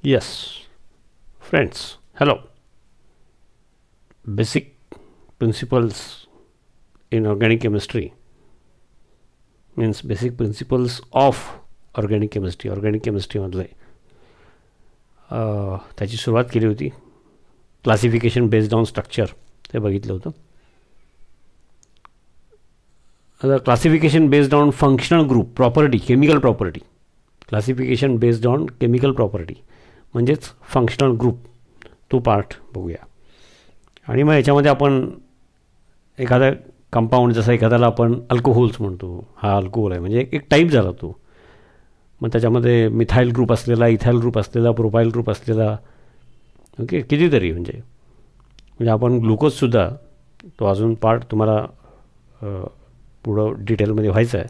Yes, friends, hello. Basic principles in organic chemistry means basic principles of organic chemistry. Organic chemistry मधले त्याची सुरुवात केली होती. Classification based on structure ते बघितलं होतं. आता classification based on functional group property, chemical property. Classification based on chemical property म्हणजेच फंक्शनल ग्रुप, तो पार्ट बघूया. आणि मग याच्यामध्ये आपण एखादा कंपाऊंड, जसं एखाद्याला आपण अल्कोहोल्स म्हणतो, हा अल्कोहोल आहे म्हणजे एक टाईप झाला तो. मग त्याच्यामध्ये मिथाईल ग्रुप असलेला, इथाईल ग्रुप असलेला, प्रोपाईल ग्रुप असलेला, ओके, कितीतरी म्हणजे आपण ग्लुकोजसुद्धा, तो अजून पार्ट तुम्हाला पुढं डिटेलमध्ये व्हायचं आहे.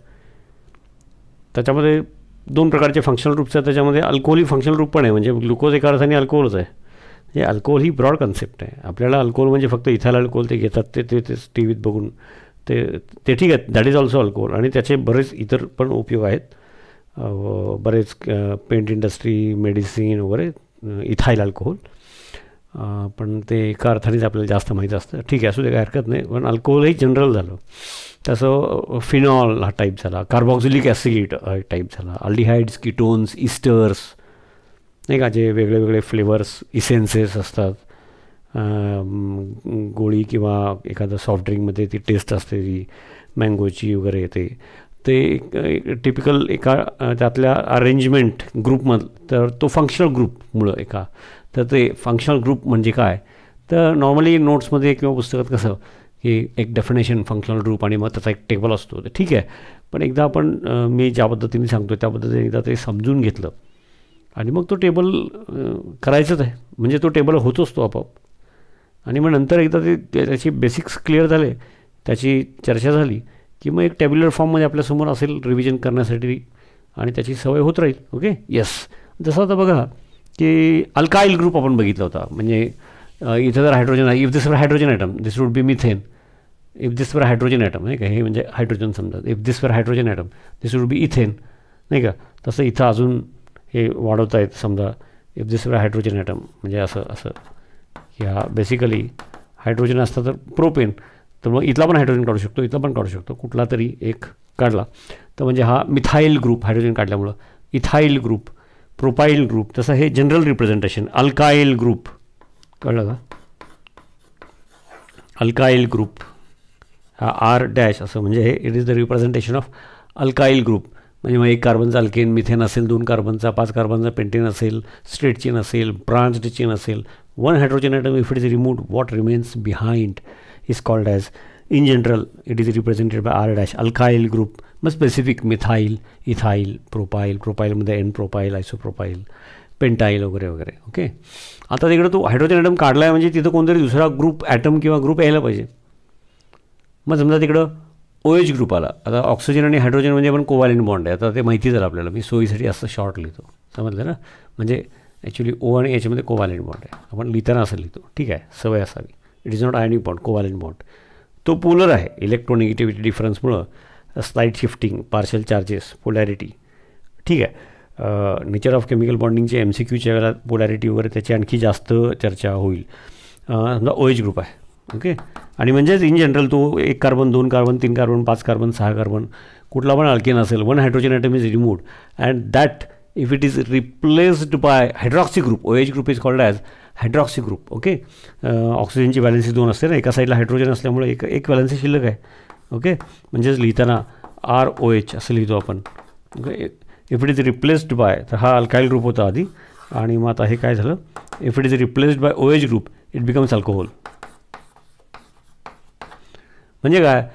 त्याच्यामध्ये दोन प्रकारचे फंक्शनल ग्रुप्स आहेत. त्याच्यामध्ये अल्कोहोल ही फंक्शनल ग्रुप पण आहे, म्हणजे ग्लुकोज एका अर्थाने अल्कोहोलच आहे. हे अल्कोहोल ही ब्रॉड कन्सेप्ट आहे. आपल्याला अल्कोहोल म्हणजे फक्त इथाईल अल्कोहोल ते घेतात, ते टी व्हीत बघून ते ठीक आहे, दॅट इज ऑल्सो अल्कोहोल. आणि त्याचे बरेच इतर पण उपयोग आहेत. बरेच पेंट इंडस्ट्री, मेडिसिन वगैरे, इथाईल अल्कोहोल. पण ते एका अर्थानेच आपल्याला जास्त माहीत असतं. ठीक आहे, असू दे, काही हरकत नाही. पण अल्कोहोलही जनरल झालं. तसं फिनॉल हा टाईप झाला, कार्बॉक्झिलिक ॲसिड हा टाईप झाला, अल्डिहाइड्स, कीटोन्स, इस्टर्स, नाही का, जे वेगळे वेगळे फ्लेवर्स, इसेन्सेस असतात. गोळी किंवा एखादं सॉफ्ट ड्रिंकमध्ये ती टेस्ट असते, ती मँगोची वगैरे येते. ते टिपिकल एका त्यातल्या अरेंजमेंट ग्रुपमधलं, तर तो फंक्शनल ग्रुपमुळं एका. तर ते फंक्शनल ग्रुप म्हणजे काय, तर नॉर्मली नोट्समध्ये किंवा पुस्तकात कसं की एक डेफिनेशन फंक्शनल ग्रुप आणि मग त्याचा एक टेबल असतो, ते ठीक आहे. पण एकदा आपण मी ज्या पद्धतीने सांगतो त्या पद्धतीने एकदा ते समजून घेतलं आणि मग तो टेबल करायचंच आहे, म्हणजे तो टेबल होतोच तो आपोआप. आणि मग नंतर एकदा ते त्याची बेसिक्स क्लिअर झाले, त्याची चर्चा झाली की मग एक टेब्युलर फॉर्ममध्ये आपल्यासमोर असेल रिव्हिजन करण्यासाठी, आणि त्याची सवय होत राहील. Okay, yes. जसं आता बघा की अल्काईल ग्रुप आपण बघितला होता. म्हणजे इथं जर हायड्रोजन आहे, if this were hydrogen atom this would be methane. If this were hydrogen item, नाही का, हे म्हणजे हायड्रोजन समजा. If this were hydrogen atom this would be ethane, नाही का. तसं इथं अजून हे वाढवता येत. समजा if this were hydrogen item म्हणजे असं ह्या बेसिकली हायड्रोजन असतं तर प्रोपेन, तर मग इथला पण हायड्रोजन काढू शकतो, इथला पण काढू शकतो, कुठला तरी एक काढला तर म्हणजे हा मिथाईल ग्रुप, हायड्रोजन काढल्यामुळं. इथाईल ग्रुप, प्रोपाईल ग्रुप, तसं हे जनरल रिप्रेझेंटेशन. अल्काईल ग्रुप कळलं का, अल्काईल ग्रुप हा आर डॅश असं, म्हणजे हे it is the representation of alkyl group. म्हणजे मग एक कार्बनचा अल्केन मिथेन असेल, 2 कार्बनचा, 5 कार्बनचा पेंटेन असेल, स्ट्रेट चेन असेल, ब्रांच्ड चेन असेल. 1 hydrogen atom if it is removed, what remains behind is called as, in general it is represented by R dash, alkyl group. मग स्पेसिफिक मिथाईल, इथाईल, प्रोपाईलमध्ये N propyl, isopropyl, pentyl वगैरे वगैरे. Okay, आता तिकडं तो hydrogen item काढला आहे म्हणजे तिथं कोणतरी दुसरा ग्रुप ॲटम किंवा ग्रुप यायला पाहिजे. मग समजा तिकडं OH ग्रुप आला. आता ऑक्सिजन आणि हायड्रोजन म्हणजे आपण कोव्हॅलेंट बॉन्ड आहे. आता ते माहिती झालं आपल्याला, मी सोयीसाठी असं शॉर्ट लिहितो, समजलं ना. म्हणजे ॲक्च्युली O आणि H मध्ये कोव्हॅलेंट बॉन्ड आहे, आपण लिहिताना असं लिहितो, ठीक आहे, सवय असावी. It is not ionic bond, covalent bond. तो पोलर आहे, इलेक्ट्रोनिगेटिव्हिटी डिफरन्समुळं slight shifting, partial charges, polarity, ठीक आहे. नेचर ऑफ केमिकल बॉन्डिंगचे MCQच्या वेळेला पोलॅरिटी वगैरे त्याची आणखी जास्त चर्चा होईल. समजा OH ग्रुप आहे, ओके. आणि म्हणजेच इन जनरल तो 1 carbon, 2 carbon, 3 carbon, 5 carbon, 6 carbon, कुठला पण अल्केन असेल, 1 hydrogen atom is removed and that if it is replaced by hydroxy group, OH group is called as hydroxy group. Okay, ऑक्सिजनची valency 2 असते ना, एका साईडला हायड्रोजन असल्यामुळे एक व्हॅलेन्सी शिल्लक आहे. ओके, म्हणजेच लिहिताना ROH असं लिहितो आपण. Okay, if it is replaced bye, तर हा अल्काईल ग्रुप होता आधी, आणि मग आता हे काय झालं, if it is replaced by OH group it becomes alcohol. म्हणजे काय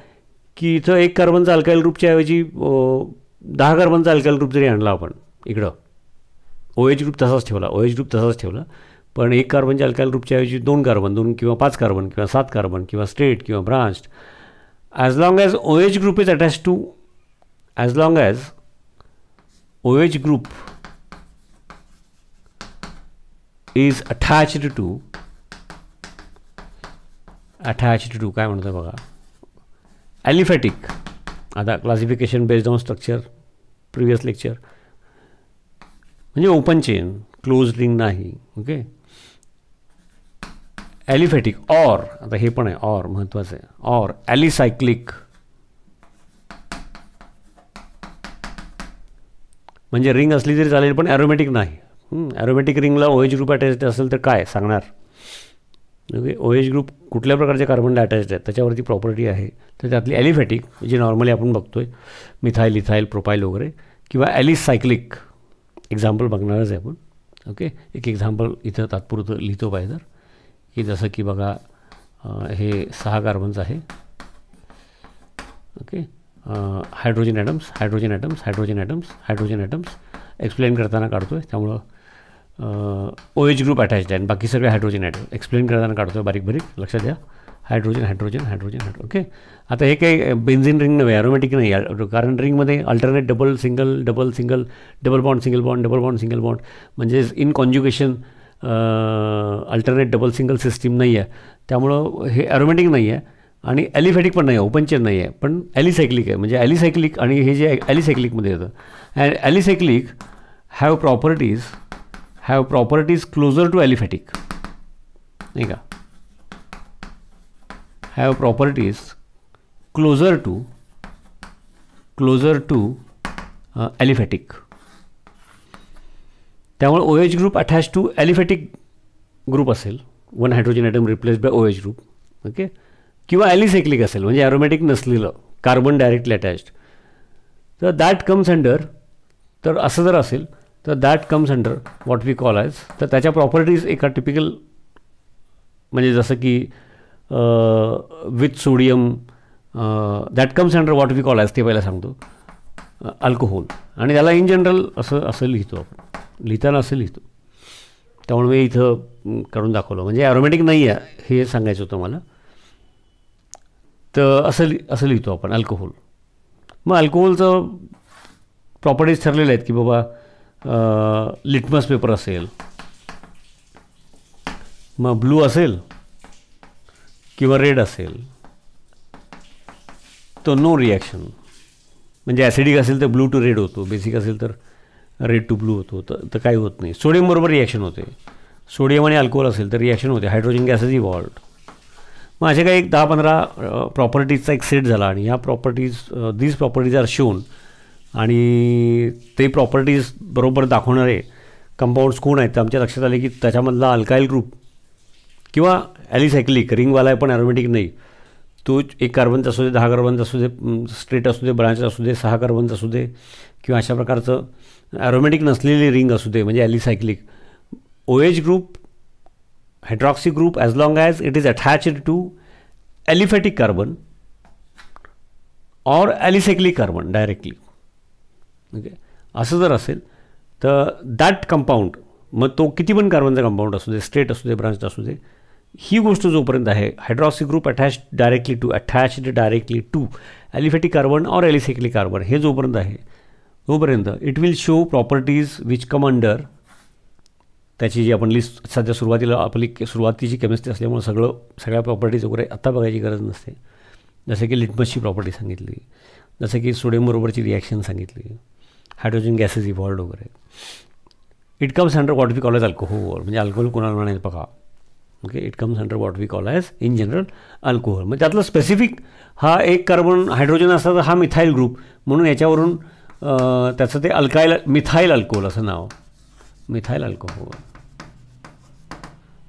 की इथं 1 कार्बनचा अल्काईल ग्रुपच्या ऐवजी 10 कार्बनचा अल्काईल ग्रुप जरी आणला आपण इकडं, OH ग्रुप तसाच ठेवला, OH ग्रुप तसाच ठेवला, पण 1 कार्बनच्या अल्काईल ग्रुपच्या ऐवजी 2 कार्बन, 2 किंवा 5 कार्बन किंवा 7 कार्बन किंवा स्ट्रेट किंवा branched, as long as OH group is attach to, as long as OH group is attached to काय म्हणतो बघा, ॲलिफॅटिक. आता classification based on structure, previous lecture, म्हणजे ओपन चेन, क्लोज रिंग नाही. Okay. Aliphatic or, आता हे पण आहे ऑर महत्त्वाचं आहे. ऑर ॲलिसायक्लिक म्हणजे रिंग असली तरी चालेल पण ॲरोमॅटिक नाही. ॲरोमॅटिक रिंगला OH ग्रुप अटॅच्ड असेल तर काय सांगणार. ओके. OH ग्रुप कुठल्या प्रकारच्या कार्बनला अटॅच्ड आहेत त्याच्यावरती प्रॉपर्टी आहे. तर त्यातली ॲलिफॅटिक जी नॉर्मली आपण बघतोय मिथाईल, इथाईल, प्रोपाईल वगैरे, किंवा ॲलिसायक्लिक एक्झाम्पल बघणारच आहे आपण. ओके. एक एक्झाम्पल इथं तात्पुरतं लिहितो पाहिजे तर, की जसं की बघा हे 6 कार्बन्स आहे. Okay. Hydrogen atoms, hydrogen atoms, hydrogen atoms, hydrogen atoms explain करताना काढतो आहे. त्यामुळं OH ग्रुप अटॅच्ड आहे आणि बाकी सगळे हायड्रोजन ॲटम एक्सप्लेन करताना काढतो आहे बारीक बारीक. लक्षात द्या. Hydrogen hydrogen hydrogen hydrogen. Okay. आता हे काही बेन्झिन रिंग नव्हे, ॲरोमॅटिक नाही, कारण रिंगमध्ये alternate double single double single double bond single bond double bond single bond म्हणजे in conjugation alternate double single system नाही आहे. त्यामुळं हे ॲरोमॅटिक नाही आहे आणि ॲलिफॅटिक पण नाही आहे, ओपन चेन नाही आहे, पण ॲलिसायक्लिक आहे. म्हणजे ॲलिसायक्लिक आणि हे जे ॲलिसायक्लिकमध्ये येतं. And alicyclic have properties closer to aliphatic, नाही का. Have properties closer to aliphatic. त्यामुळे OH group attach to aliphatic group असेल, 1 hydrogen atom replaced by OH group. Okay. किंवा ॲलिसायक्लिक असेल म्हणजे ॲरोमॅटिक नसलेलं कार्बन डायरेक्टली अटॅच्ड. तर दॅट कम्स अंडर, तर असं जर असेल तर that comes under what we call as, तर त्याच्या प्रॉपर्टीज एका टिपिकल म्हणजे जसं की with sodium that comes under what we call as, ते पहिला सांगतो अल्कोहोल. आणि त्याला इन जनरल असं लिहितो आपण, लिहिताना असं लिहितो. त्यामुळे मी इथं करून दाखवलं म्हणजे ॲरोमॅटिक नाही आहे हे सांगायचं होतं मला. तर असं लिहितो आपण अल्कोहोल. मग अल्कोहोलचं प्रॉपर्टीज ठरलेल्या आहेत की बाबा लिटमस पेपर असेल, मग ब्लू असेल किंवा रेड असेल तो नो रिॲक्शन. म्हणजे ॲसिडिक असेल तर ब्लू टू रेड होतो, बेसिक असेल तर रेड टू ब्लू होतो. तर काही होत नाही. सोडियम बरोबर रिॲक्शन होते. सोडियम आणि अल्कोहोल असेल तर रिॲक्शन होते, हायड्रोजन गॅसेस इव्हॉल्व्ड. मग असे काही 10-15 प्रॉपर्टीजचा एक सेट झाला आणि ह्या properties these properties are shown. आणि ते प्रॉपर्टीज बरोबर दाखवणारे कंपाऊंड्स कोण आहेत तर आमच्या लक्षात आले की त्याच्यामधला अल्काईल ग्रुप किंवा ॲलिसायक्लिक रिंगवाला आहे पण ॲरोमॅटिक नाही, तो 1 कार्बनचा असू दे, 10 कार्बनचा असू दे, स्ट्रेट असू दे, ब्रांच असू दे, 6 कार्बनचा असू दे, किंवा अशा प्रकारचं ॲरोमॅटिक नसलेली रिंग असू दे म्हणजे alicyclic. OH group, hydroxy group as long as it is attached to aliphatic carbon or alicyclic carbon directly. Okay. असं जर असेल तर दॅट कंपाऊंड, मग तो किती पण कार्बनचा कंपाऊंड असू दे, स्ट्रेट असू दे, ब्रांच असू दे, ही गोष्ट जोपर्यंत आहे hydroxy group attached directly to aliphatic carbon or alicyclic carbon, हे जोपर्यंत आहे तोपर्यंत it will show properties which come under. त्याची जी आपण लिस्ट सध्या सुरुवातीला आपली सुरुवातीची केमिस्ट्री असल्यामुळे सगळ्या प्रॉपर्टीज वगैरे आत्ता बघायची गरज नसते. जसं की लिटमसची प्रॉपर्टी सांगितली, जसं की सोडियम बरोबरची रिॲक्शन सांगितली, हायड्रोजन गॅसेस इव्हॉल्व्ड वगैरे. It comes under what we call as alcohol. म्हणजे अल्कोहोल कोणाला म्हणायचं बघा. Okay. It comes under what we call as in general alcohol. म्हणजे त्यातलं स्पेसिफिक हा 1 कार्बन हायड्रोजन असता तर हा मिथाईल ग्रुप म्हणून याच्यावरून त्याचं ते मिथाईल अल्कोहोल असं नाव, मिथाईल अल्कोहोल.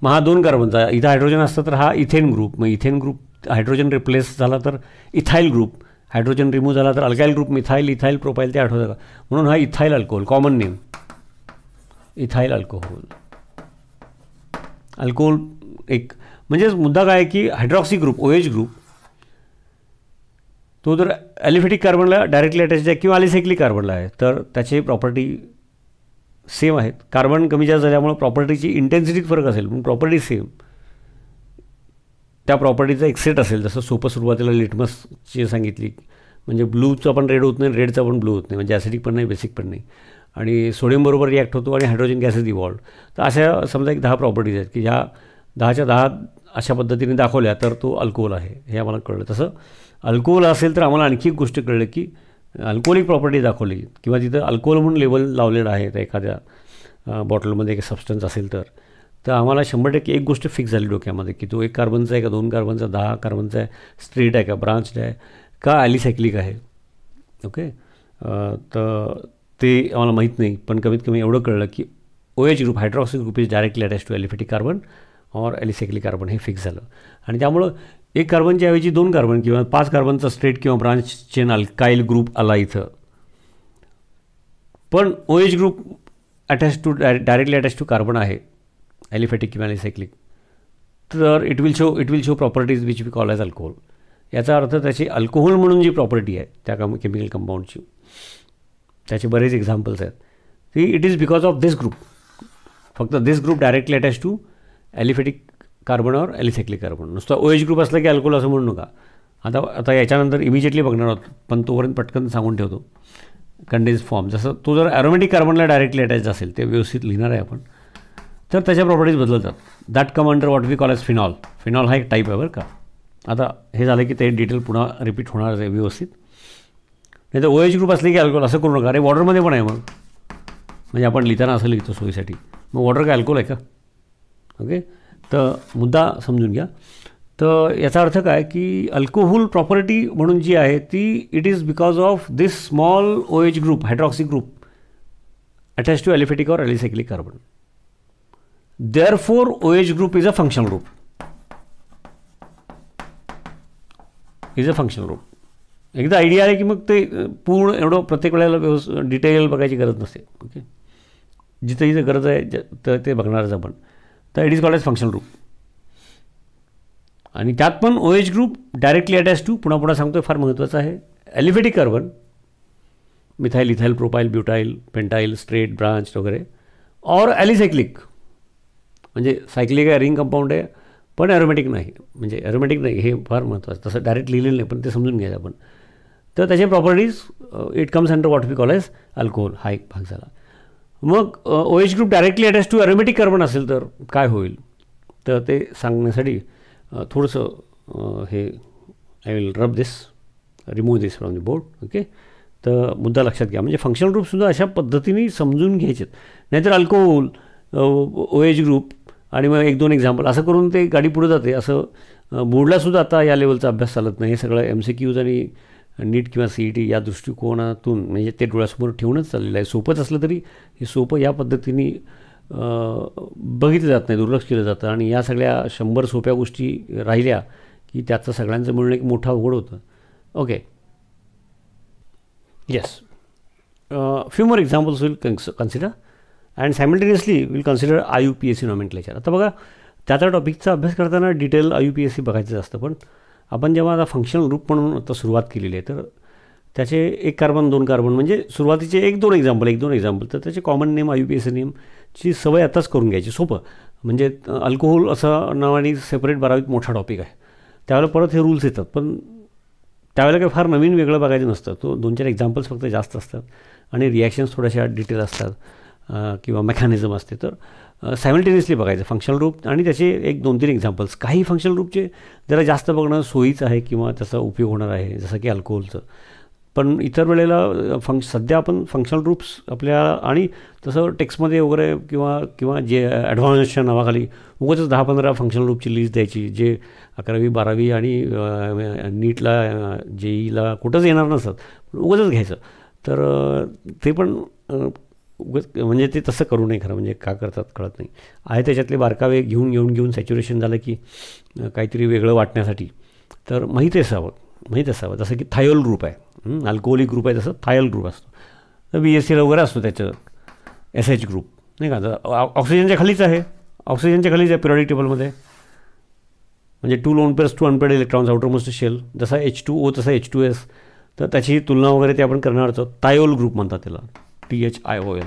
मग हा 2 कार्बनचा, इथं हायड्रोजन असतं तर हा इथेन ग्रुप. मग इथेन ग्रुप हायड्रोजन रिप्लेस झाला तर इथाईल ग्रुप, हायड्रोजन रिमूव्ह झाला तर alkyl group, methyl, ethyl, profile, ते आठवतं का. म्हणून हा ethyl alcohol, common name ethyl alcohol. Alcohol एक म्हणजे मुद्दा काय आहे की हायड्रॉक्सी ग्रुप OH ग्रुप तो जर ॲलिफॅटिक कार्बनला डायरेक्टली अटॅच आहे किंवा ॲलिसायक्लिक कार्बनला आहे तर त्याचे प्रॉपर्टी सेम आहेत. कार्बन कमी जास्त झाल्यामुळे प्रॉपर्टीची इंटेन्सिटीत फरक असेल पण प्रॉपर्टी सेम. त्या प्रॉपर्टीचा एक सेट असेल, जसं सोपं सुरुवातीला लिटमसची सांगितली म्हणजे ब्लूचा पण रेड होत नाही, रेडचा पण ब्लू होत नाही, म्हणजे ॲसिडिक पण नाही, बेसिक पण नाही, आणि सोडियम बरोबर रिॲक्ट होतो आणि हायड्रोजन गॅसेस इव्हॉल्व्ड. तर अशा समजा एक 10 प्रॉपर्टीज आहेत की ह्या 10च्या 10 अशा पद्धतीने दाखवल्या तर तो अल्कोहोल आहे हे आम्हाला कळलं. तसं अल्कोहोल असेल तर आम्हाला आणखी एक गोष्ट कळलं की अल्कोहोलिक प्रॉपर्टी दाखवली किंवा तिथं अल्कोहोल म्हणून लेबल लावलेलं आहे त्या एखाद्या बॉटलमध्ये एक सबस्टन्स असेल तर आम्हाला 100% एक गोष्ट फिक्स झाली डोक्यामध्ये की तो 1 कार्बनचा आहे का 2 कार्बनचा, 10 कार्बनचा आहे, स्ट्रेट आहे का, ब्रांच्ड आहे का, ॲलिसायक्लिक आहे. ओके, तर ते आम्हाला माहीत नाही, पण कमीत कमी एवढं कळलं की OH group, hydroxy group is directly attach to aliphatic carbon और ॲलिसायक्लिक कार्बन, हे फिक्स झालं. आणि त्यामुळं 1 कार्बनच्या ऐवजी 2 कार्बन किंवा 5 कार्बनचा स्ट्रेट किंवा ब्रांच चेन अल्काईल ग्रुप आला इथं. पण OH group attach to directly attach to carbon आहे, ॲलिफॅटिक किंवा ॲलिसायक्लिक, तर it will show properties which we call as alcohol. याचा अर्थ त्याची अल्कोहोल म्हणून जी प्रॉपर्टी आहे त्या केमिकल कंपाऊंडची, त्याचे बरेच एक्झाम्पल्स आहेत. ती it is because of this group, फक्त this group directly attach to aliphatic carbon और ॲलिसायक्लिक कार्बन. नुसतं OH ग्रुप असलं की अल्कोहोल असं म्हणू नका. आता याच्यानंतर इमिजिएटली बघणार आहोत, पण तोपर्यंत पटकन सांगून ठेवतो. कंडेन्स फॉर्म, जसं तो जर ॲरोमॅटिक कार्बनला डायरेक्टली अटॅच असेल, ते व्यवस्थित लिहिणार आहे आपण, तर त्याच्या प्रॉपर्टीज बदलतात. That come under what we call as phenol. Phenol हा एक टाईप आहे बरं का. आता हे झालं की ते डिटेल पुन्हा रिपीट होणार आहे व्यवस्थित. नाही तर OH ग्रुप असले की अल्कोहोल असं करू नका. अरे वॉटरमध्ये पण आहे मग, म्हणजे आपण लिहिताना असं लिहितो सोयीसाठी, मग वॉटर काय अल्कोहोल आहे का? ओके, तर मुद्दा समजून घ्या. तर याचा अर्थ काय की अल्कोहोल प्रॉपर्टी म्हणून जी आहे ती it is because of this small OH group, hydroxy group attach to aliphatic और alicyclic carbon. Therefore, OH group is a functional group. एकदा आयडिया आहे की मग ते पूर्ण एवढं प्रत्येक वेळेला डिटेल बघायची गरज नसते. ओके, जिथं गरज आहे तर ते बघणारच आपण. तर it is called as functional group. आणि त्यात पण OH group directly attach to, पुन्हा सांगतो फार महत्त्वाचं आहे, aliphatic carbon, methyl, ethyl, propyl, butyl, pentyl, straight, branch वगैरे, और ॲलिसायक्लिक म्हणजे सायक्लिक आहे, रिंग कंपाऊंड आहे, पण ॲरोमॅटिक नाही. म्हणजे ॲरोमॅटिक नाही, हे फार महत्त्वाचं. तसं डायरेक्ट लिहिलेलं नाही, पण ते समजून घ्यायचं आपण. तर त्याचे properties it comes under what we call as alcohol, हा एक भाग झाला. मग OH group directly attach to aromatic carbon असेल तर काय होईल, तर ते सांगण्यासाठी थोडंसं हे I will rub this, remove this from the board. Okay, तर मुद्दा लक्षात घ्या. म्हणजे फंक्शनल ग्रुपसुद्धा अशा पद्धतीने समजून घ्यायचेत. नाहीतर अल्कोहोल, OH ग्रुप आणि मग 1-2 एक्झाम्पल असं करून ते गाडी पुढे जाते. असं बोर्डलासुद्धा आता या लेवलचा अभ्यास चालत नाही. हे सगळं MCQज आणि नीट किंवा CET या दृष्टिकोनातून म्हणजे ते डोळ्यासमोर ठेवूनच चाललेलं आहे. सोपंच असलं तरी हे सोपं या पद्धतीने बघितलं जात नाही, दुर्लक्ष केलं जातं. आणि या सगळ्या 100 सोप्या गोष्टी राहिल्या की त्याचं सगळ्यांचं मिळणं एक मोठा अवघड होतं. Okay, yes, few more examples will consider and simultaneously will consider IUPAC nomenclature. आता बघा, त्या टॉपिकचा अभ्यास करताना डिटेल IUPAC बघायचं असतं, पण आपण जेव्हा आता फंक्शनल ग्रुप म्हणून आता सुरुवात केलेली आहे, तर त्याचे 1 कार्बन 2 कार्बन म्हणजे सुरुवातीचे 1-2 एक्झाम्पल, तर त्याचे कॉमन नेम IUPAC नेमची सवय आताच करून घ्यायची. सोपं म्हणजे अल्कोहोल असं नावाने सेपरेट 12वीत मोठा टॉपिक आहे. त्यावेळेला परत हे रूल्स येतात, पण त्यावेळेला काही फार नवीन वेगळं बघायचं नसतं. तो 2-4 एक्झाम्पल्स फक्त जास्त असतात आणि रिॲक्शन्स थोड्याशा डिटेल असतात किंवा मेकॅनिझम असते. तर सायमल्टेनियसली बघायचं फंक्शनल ग्रुप आणि त्याचे 1-2-3 एक्झाम्पल्स. काही फंक्शनल ग्रुपचे जरा जास्त बघणं सोयीचं आहे किंवा त्याचा उपयोग होणार आहे, जसं की अल्कोहोलचं. पण इतर वेळेला सध्या आपण फंक्शनल ग्रुप्स आपल्या आणि तसं टेक्स्टमध्ये वगैरे किंवा जे ॲडव्हान्सच्या नावाखाली उगाचच 10-15 फंक्शनल ग्रुपची लिस्ट द्यायची, जे 11वी 12वी आणि नीटला JEEला कुठंच येणार नसतात, उगाचच घ्यायचं. तर ते पण म्हणजे ते तसं करू नये. खरं म्हणजे का करतात कळत नाही. आहे त्याच्यातले बारकावे घेऊन सॅच्युरेशन झालं की काहीतरी वेगळं वाटण्यासाठी. तर माहीत असावं जसं की थायोल ग्रुप आहे, अल्कोहोलिक ग्रुप आहे, तसं थायोल ग्रुप असतो. तर BSCला वगैरे असतो त्याचं SH ग्रुप, नाही का. ऑक्सिजनच्या खालीच आहे पिरियॉडिक टेबलमध्ये. म्हणजे 2 lone pairs 2 unpaired electrons outermost shell, जसा H2O तसा H2S. तर त्याची तुलना वगैरे ते आपण करणार आहोत. थायोल ग्रुप म्हणतात त्याला, THIOL.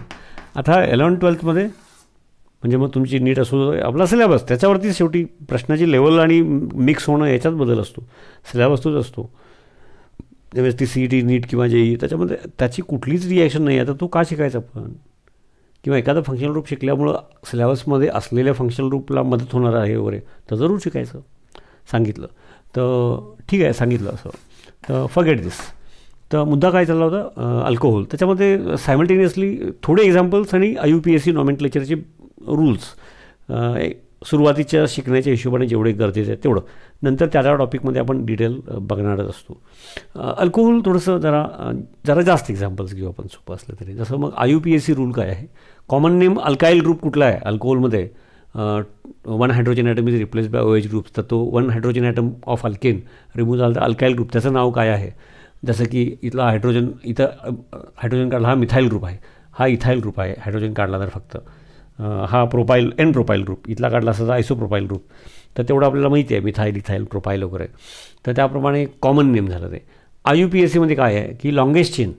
आता 11th-12thमध्ये म्हणजे मग तुमची नीट असो, आपला सिलेबस त्याच्यावरती शेवटी प्रश्नाची लेवल आणि मिक्स होणं याच्यात बदल असतो. सिलेबस तोच असतो. त्यावेळेस ती CET नीट किंवा JEE त्याच्यामध्ये त्याची कुठलीच रिॲक्शन नाही. आता तो का शिकायचा आपण, किंवा एखादा फंक्शनल ग्रुप शिकल्यामुळं सिलेबसमध्ये असलेल्या फंक्शनल ग्रुपला मदत होणार आहे वगैरे, तर जरूर शिकायचं. सांगितलं तर ठीक आहे, सांगितलं असं तर फॉरगेट दिस. तर मुद्दा काय चालला होता, अल्कोहोल. त्याच्यामध्ये सायमल्टेनियसली थोडे एक्झाम्पल्स आणि IUPAC नॉमेनक्लेचरचे रूल्स सुरुवातीच्या शिकण्याच्या हिशोबाने जेवढे गरजेचे आहे तेवढं. नंतर त्या टॉपिकमध्ये आपण डिटेल बघणारच असतो. अल्कोहोल थोडंसं जरा जास्त एक्झाम्पल्स घेऊ आपण सोपं असलं तरी. जसं मग IUPAC रूल काय आहे, कॉमन नेम अल्काईल ग्रुप कुठला आहे अल्कोहोलमध्ये, 1 hydrogen atom is replace by OH group. तर तो 1 hydrogen atom of alkane remove झाला तर अल्काईल ग्रुप, त्याचं नाव काय आहे. जसं की इथं हायड्रोजन काढला, हा मिथाईल ग्रुप आहे, हा इथाईल ग्रुप आहे हायड्रोजन काढला तर फक्त. हा एन प्रोपाईल ग्रुप इथला काढला असता तर आयसोप्रोपाईल ग्रुप. तर तेवढं आपल्याला माहिती आहे, मिथाईल इथाईल प्रोपाईल वगैरे. तर त्याप्रमाणे कॉमन नेम झालं ते. IUPACमध्ये काय आहे की लॉंगेस्ट चेन,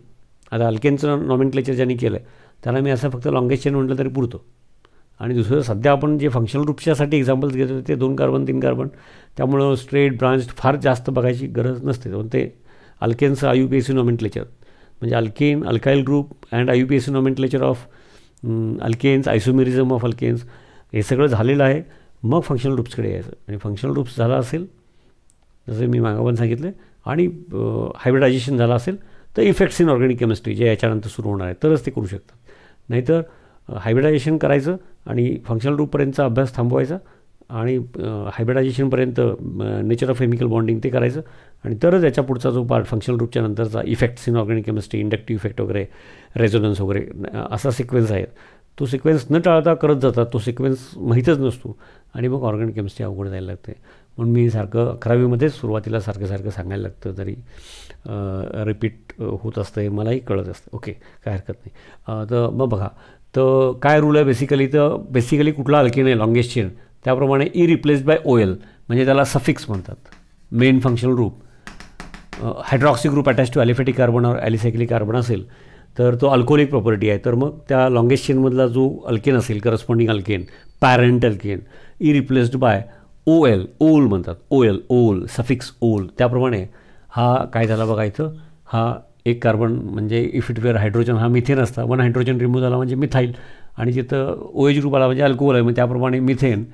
आता अल्केनचं नॉमेनक्लेचर ज्यांनी केलं आहे त्याला मी असं फक्त लॉंगेस्ट चेन म्हटलं तरी पुरतो. आणि दुसरं सध्या आपण जे फंक्शनल ग्रुपच्यासाठी एक्झाम्पल्स घेतो ते 2 कार्बन 3 कार्बन, त्यामुळं स्ट्रेट ब्रांच फार जास्त बघायची गरज नसते. पण ते अल्केनचं IUPAC नॉमेनक्लेचर म्हणजे alkane, alkyl group and IUPAC nomenclature of alkanes, isomerism of alkanes, हे सगळं झालेलं आहे. मग फंक्शनल ग्रुप्सकडे यायचं. आणि फंक्शनल ग्रुप्स झाला असेल जसं मी मागं पण सांगितलं आणि हायब्रिडायझेशन झालं असेल तर इफेक्ट्स इन ऑर्गॅनिक केमिस्ट्री जे याच्यानंतर सुरू होणार आहे तरच ते करू शकतात. नाहीतर हायब्रिडायझेशन करायचं आणि फंक्शनल ग्रुपपर्यंतचा अभ्यास थांबवायचा आणि हायब्रिडायझेशनपर्यंत नेचर ऑफ केमिकल बॉन्डिंग ते करायचं आणि तरच याच्या पुढचा जो पार्ट फंक्शनल ग्रुपच्या नंतरचा effects in organic chemistry, inductive effect वगैरे, रेझोनन्स वगैरे असा सिक्वेन्स आहे. तो सिक्वेन्स न टाळता करत जातात, तो सिक्वेन्स माहीतच नसतो आणि मग ऑर्गॅनिक केमिस्ट्री अवघड जायला लागते. म्हणून मी सारखं 11वीमध्येच सुरुवातीला सारखं सांगायला लागतं, तरी रिपीट होत असतं हे मलाही कळत असतं. ओके, काय हरकत नाही. तर मग बघा, तर काय रूल आहे बेसिकली कुठला अल्केन आहे लॉंगेस्ट चेन त्याप्रमाणे रिप्लेस्ड बाय OL म्हणजे त्याला सफिक्स म्हणतात. Main functional group hydroxy group attach to aliphatic carbon और ॲलिसायक्लिक कार्बन असेल तर तो अल्कोहोलिक प्रॉपर्टी आहे. तर मग त्या लॉंगेस्ट चेनमधला जो अल्केन असेल corresponding alkane, parent alkane, replaced by ओल म्हणतात. ओल सफिक्स ओल. त्याप्रमाणे हा काय झाला बघा, इथं हा एक कार्बन म्हणजे इफ इट वेअर हायड्रोजन हा मिथेन असता, 1 हायड्रोजन रिमूव्ह झाला म्हणजे मिथाईल आणि जिथं OH ग्रुप आला म्हणजे अल्कोहोल आहे. मग त्याप्रमाणे मिथेन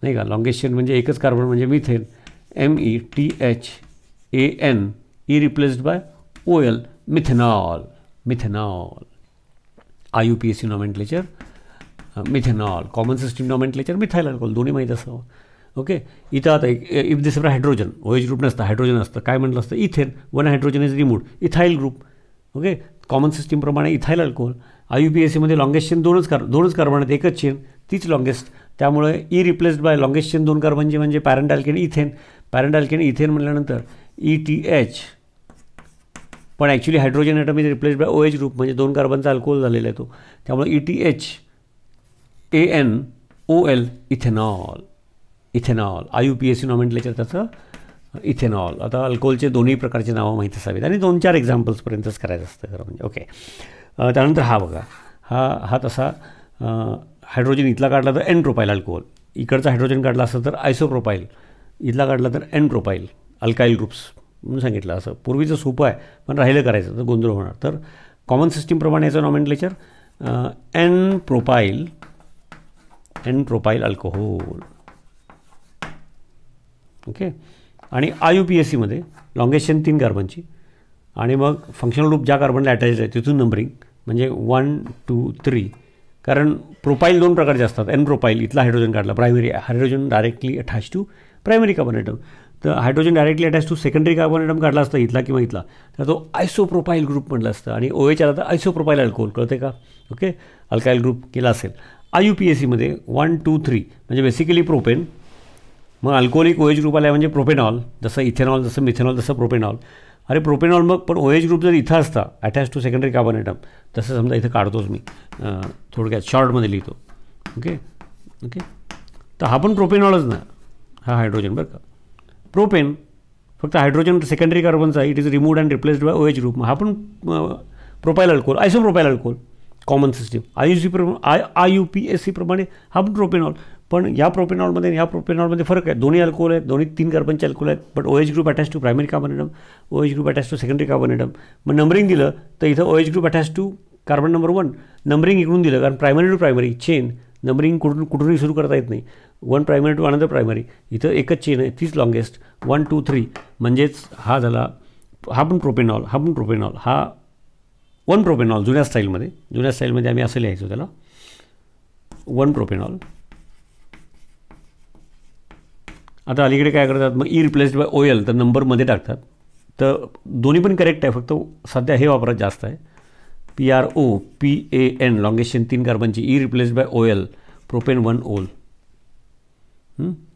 नाही का, लॉंगेस्ट चेन म्हणजे एकच कार्बन म्हणजे methane, METHAN replaced by OL, methanol. IUPAC nomenclature methanol, common system nomenclature methyl alcohol, दोन्ही माहीत असावं. ओके, इथं आता if this hydrogen, OH group नसतं, हायड्रोजन असतं, काय म्हटलं असतं ethane, 1 hydrogen is removed, ethyl group. Okay, common सिस्टीमप्रमाणे इथाईल अल्कोहोल. IUPACमध्ये लॉंगेस्ट चेन दोनच कार्बन आहेत, एकच चेन तीच लॉंगेस्ट, त्यामुळे रिप्लेस्ड बाय लॉंगेस्ट चेन 2 कार्बनचे म्हणजे पॅरेंट अल्केन इथेन म्हटल्यानंतर ETH, पण actually hydrogen atom is replaced by OH group म्हणजे 2 कार्बनचा अल्कोहोल झालेला आहे तो, त्यामुळे ETHANOL इथेनॉल. IUPAC नॉमेनक्लेचर त्याचं इथेनॉल. आता अल्कोहोलचे दोन्ही प्रकारचे नावं माहिती असावीत आणि 2-4 एक्झाम्पल्सपर्यंतच करायचं असतं खरं म्हणजे. ओके, त्यानंतर हा बघा, हा तसा हायड्रोजन इथला काढला तर N प्रोपाईल अल्कोहोल, इकडचा हायड्रोजन काढला असतं तर आयसोप्रोपाईल, इथला काढला तर N प्रोपाईल अल्काईल ग्रुप्स म्हणून सांगितलं. असं पूर्वीचं सोपं आहे पण राहिलं करायचं तर गोंधळ होणार. तर कॉमन सिस्टीमप्रमाणे याचं nomenclature N profile alcohol. Okay, आणि IUPACमध्ये लॉंगेस्ट चेन 3 कार्बनची आणि मग फंक्शनल ग्रुप ज्या कार्बनला अटॅच आहे तिथून नंबरिंग म्हणजे 1, 2, 3. कारण प्रोपाईल 2 प्रकारचे असतात. N प्रोपाईल इथला हायड्रोजन काढला, primary hydrogen directly attach to primary carbon atom, तर hydrogen directly attach to secondary carbon atom काढला असता इथला किंवा इथला तर तो आयसोप्रोपाईल ग्रुप म्हटलं असतं आणि OH आला तर आयसोप्रोपाईल अल्कोहोल. कळते का? ओके, अल्काईल ग्रुप केला असेल. IUPACमध्ये 1, 2, 3 म्हणजे बेसिकली प्रोपेन, मग अल्कोहोलिक OH ग्रुप आला म्हणजे प्रोपेनॉल, जसं इथेनॉल जसं मिथेनॉल तसं प्रोपेनॉल. अरे प्रोपेनॉल मग पण OH ग्रुप जर इथं असता attach to secondary carbon atom, तसं समजा इथं काढतोच मी थोडक्यात शॉर्टमध्ये लिहितो. ओके, तर हा पण प्रोपेनॉलच ना, हा हायड्रोजन बरं का, प्रोपेन फक्त हायड्रोजन सेकंडरी कार्बनचा, it is removed and replaced by OH group. हा पण propyl alcohol, isopropyl alcohol, common system. IUPAC प्रमाणे हा पण प्रोपेनॉल, पण या प्रोपेनॉलमध्ये फरक आहे. दोन्ही अल्कोहोल आहेत, दोन्ही 3 कार्बनचे अल्कोहोल आहेत, but OH group attach to primary carbon atom, OH group attach to secondary carbon atom. मग नंबरिंग दिलं तर इथं OH group attach to carbon number 1, numbering इकडून दिलं कारण primary to primary chain numbering कुठूनही सुरू करता येत नाही. 1 प्रायमरी टू अनदर प्रायमरी, इथं एकच चेन आहे तीच लॉंगेस्ट 1, 2, 3 म्हणजेच हा झाला हा पण प्रोपेनॉल, हा पण प्रोपेनॉल, हा 1 प्रोपेनॉल जुन्या स्टाईलमध्ये आम्ही असं लिहायचो त्याला 1 प्रोपेनॉल. आता अलीकडे काय करतात मग ई रिप्लेस्ड बाय OL तर नंबरमध्ये टाकतात. तर दोन्ही पण करेक्ट आहे, फक्त सध्या हे वापरत जास्त आहे. PROPAN लॉंगेशन 3 कार्बनची, E replaced by OL propane 1 OL.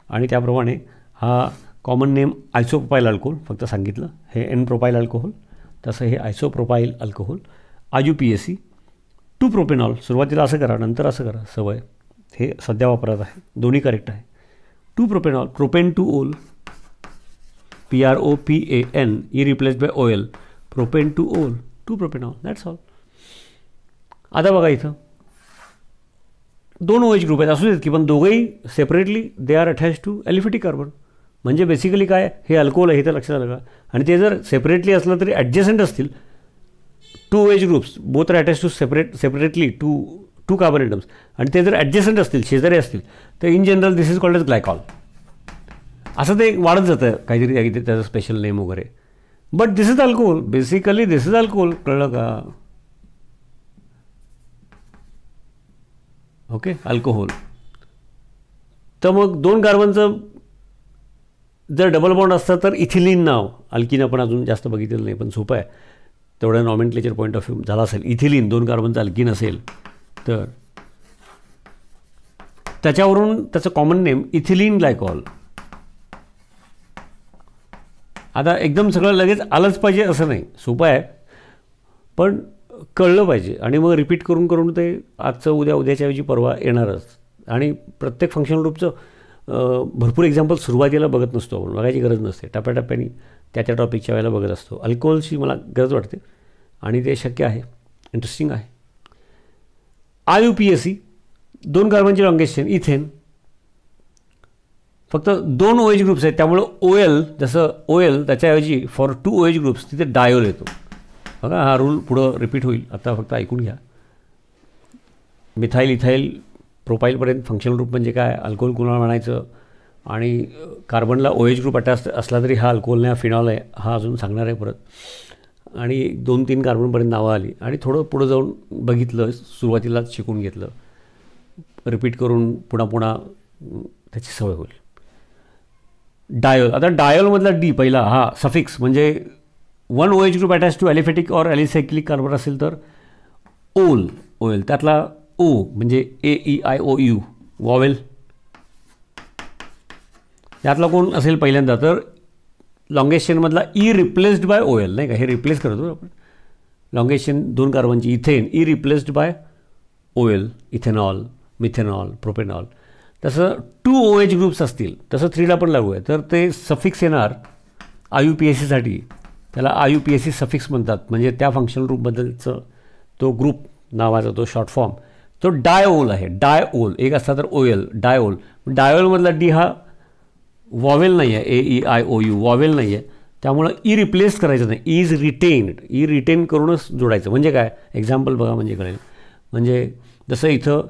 आणि त्याप्रमाणे हा कॉमन नेम आयसोप्रोपाईल अल्कोहोल फक्त सांगितलं. हे N प्रोपाईल अल्कोहोल, तसं हे आयसोप्रोपाईल अल्कोहोल. IUPAC 2 propanol. सुरुवातीला असं करा, नंतर असं करा, सवय. हे सध्या वापरत आहे, दोन्ही करेक्ट आहे. 2 propanol, propane 2 OL, PROPAN E replaced by OL propane 2 OL, 2 propanol. That's all. आता बघा इथं 2 OH ग्रुप आहेत, असू देत की, पण दोघंही separately they are attach to aliphatic carbon. म्हणजे बेसिकली काय, हे अल्कोहोल आहे, हे तर लक्षात आलं का. आणि ते जर सेपरेटली असलं तरी ॲडजस्टंट असतील. 2 OH groups both are attach to separately to carbon atoms, आणि ते जर ॲडजस्टंट असतील, शेजारी असतील, तर in general this is called as glycol. असं ते वाढत जातं काहीतरी त्याचं स्पेशल नेम वगैरे. But this is alcohol, basically this is alcohol. कळलं का. Okay, alcohol. तर मग 2 कार्बनचं जर डबल बॉन्ड असतं तर इथिलीन नाव. अल्किन आपण अजून जास्त बघितलेलं नाही, पण सोपं आहे तेवढं नॉमेनक्लेचर पॉईंट ऑफ व्ह्यू झाला असेल. इथिलीन 2 कार्बनचं अल्किन असेल तर त्याच्यावरून त्याचं कॉमन नेम इथिलीन ग्लायकॉल. आता एकदम सगळं लगेच आलंच पाहिजे असं नाही, सोपं आहे, पण कळलं पाहिजे. आणि मग रिपीट करून करून ते आजचं उद्याच्या ऐवजी परवा येणारच. आणि प्रत्येक फंक्शनल ग्रुपचं भरपूर एक्झाम्पल सुरुवातीला बघत नसतो आपण, बघायची गरज नसते. टप्प्याटप्प्याने त्या टॉपिकच्या वेळेला बघत असतो. अल्कोहोलची मला गरज वाटते आणि ते शक्य आहे, इंटरेस्टिंग आहे. IUPAC 2 कार्बनचे लॉंगेशन इथेन, फक्त 2 OH ग्रुप्स आहेत, त्यामुळं OL जसं OL त्याच्याऐवजी फॉर 2 OH ग्रुप्स तिथे डायोल येतो. बघा हा रूल पुढं रिपीट होईल, आता फक्त ऐकून घ्या. मिथाईल इथाईल प्रोपाईलपर्यंत फंक्शनल ग्रुप म्हणजे काय, अल्कोहोल कुणाला म्हणायचं, आणि कार्बनला OH ग्रुप अटॅच असला तरी हा अल्कोहोल नाही, हा फिनॉल आहे, हा अजून सांगणार आहे परत. आणि 2-3 कार्बनपर्यंत नावं आली, आणि थोडं पुढं जाऊन बघितलं, सुरुवातीलाच शिकून घेतलं, रिपीट करून पुन्हा त्याची सवय होईल. डायोल. आता डायोलमधला डी पहिला हा सफिक्स म्हणजे 1 OH group attach to aliphatic or alicyclic carbon असेल तर OL. त्यातला O म्हणजे AEIOU वॉवेल. त्यातला कोण असेल पहिल्यांदा तर लॉंगेशनमधला ई रिप्लेस्ड बाय OL, नाही का, हे रिप्लेस करतो आपण. लॉंगेशन 2 कार्बनची ethane, E replaced by OL, ethanol, methanol, propanol. तसं 2 OH ग्रुप्स असतील तसं 3ला पण लागू आहे, तर ते सफिक्स येणार IUPACसाठी. त्याला IUPAC सफिक्स म्हणतात, म्हणजे त्या फंक्शनल ग्रुपबद्दलचं तो ग्रुप नावाचा तो शॉर्ट फॉर्म तो डायओल आहे. डायओल एक असता तर OL, डायओल. डायोलमधला डी हा वॉवेल नाही आहे, AEIOU वॉवेल नाही आहे, त्यामुळं ई रिप्लेस करायचं नाही, इज रिटेन्ड. ई रिटेन करूनच जोडायचं. म्हणजे काय, एक्झाम्पल बघा म्हणजे कळेल. म्हणजे जसं इथं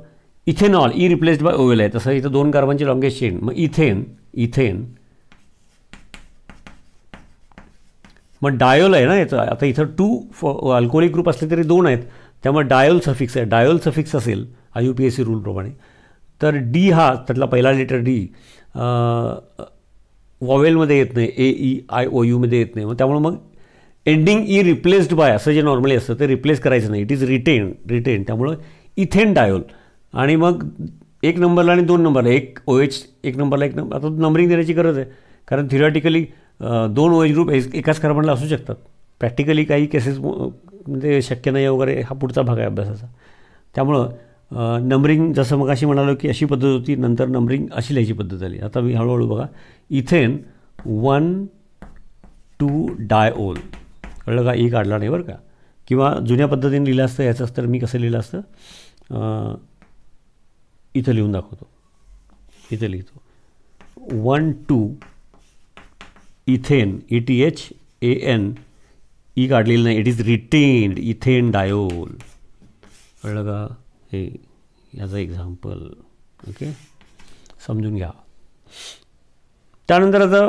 ethanol E replaced by OL आहे, तसं इथं 2 कार्बनची लॉंगेस्ट चेन, मग इथेन मग डायोल आहे ना याचं. आता इथं 2 अल्कोहोलिक ग्रुप असले तरी 2 आहेत, त्यामुळे डायोल सफिक्स आहे. डायोल सफिक्स असेल IUPAC रूलप्रमाणे तर डी हा त्यातला पहिला लेटर डी वॉवेलमध्ये येत नाही, AEIOUमध्ये येत नाही. मग त्यामुळे मग एंडिंग ई रिप्लेस्ड बाय असं जे नॉर्मली असतं ते रिप्लेस करायचं नाही, इट इज रिटेन. त्यामुळं इथेन डायोल. आणि मग 1 नंबरला आणि 2 नंबरला एक OH, 1 नंबरला 1 नंबर. आता नंबरिंग देण्याची गरज आहे, कारण थिरॉटिकली 2 OH ग्रुप एकाच कार्बनला असू शकतात. प्रॅक्टिकली काही केसेस म्हणजे शक्य नाही वगैरे, हा पुढचा भाग आहे अभ्यासाचा. त्यामुळं नंबरिंग जसं मग अशी म्हणालो की अशी पद्धत होती, नंतर नंबरिंग अशी लिहायची पद्धत झाली. आता मी हळूहळू बघा, इथेन 1,2 डायओल. कळलं का, ई काढला नाही बरं का. किंवा जुन्या पद्धतीने लिहिलं असतं याचंच तर मी कसं लिहिलं असतं, इथं लिहून दाखवतो. इथं लिहितो 1,2 इथेन, ETHAN, ई काढलेलं नाही, it is retained, ethane diol. कळलं का. हे याचं एक्झाम्पल. ओके, समजून घ्या. त्यानंतर आता